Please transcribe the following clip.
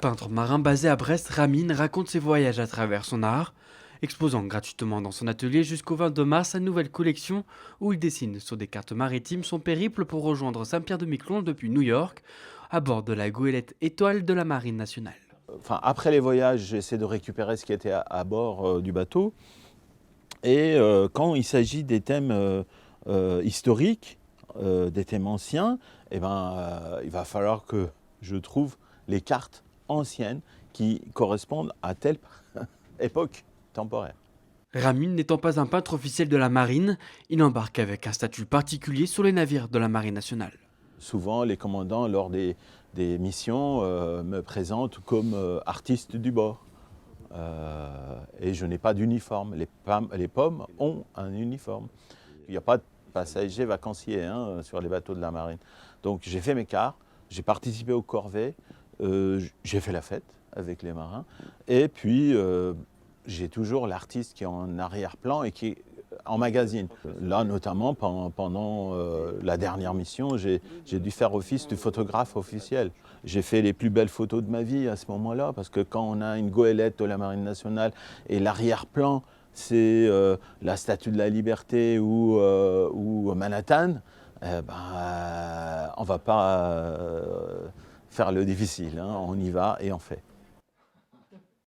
Peintre marin basé à Brest, Ramin raconte ses voyages à travers son art, exposant gratuitement dans son atelier jusqu'au 22 mars sa nouvelle collection où il dessine sur des cartes maritimes son périple pour rejoindre Saint-Pierre-de-Miquelon depuis New York, à bord de la goélette Étoile de la Marine nationale. Enfin, après les voyages, j'essaie de récupérer ce qui était à bord du bateau. Et quand il s'agit des thèmes historiques, des thèmes anciens, eh ben, il va falloir que je trouve les cartes anciennes qui correspondent à telle époque temporaire. Ramin n'étant pas un peintre officiel de la marine, il embarque avec un statut particulier sur les navires de la Marine nationale. Souvent, les commandants, lors des missions, me présentent comme artiste du bord. Et je n'ai pas d'uniforme. Les pommes ont un uniforme. Il n'y a pas de passagers vacanciers sur les bateaux de la marine. Donc j'ai fait mes quarts, j'ai participé aux corvées, j'ai fait la fête avec les marins. Et puis j'ai toujours l'artiste qui est en arrière-plan et qui est en magazine. Là, notamment, pendant la dernière mission, j'ai dû faire office de photographe officiel. J'ai fait les plus belles photos de ma vie à ce moment-là, parce que quand on a une goélette de la Marine nationale et l'arrière-plan, c'est la Statue de la Liberté ou Manhattan, on ne va pas faire le difficile, on y va et on fait.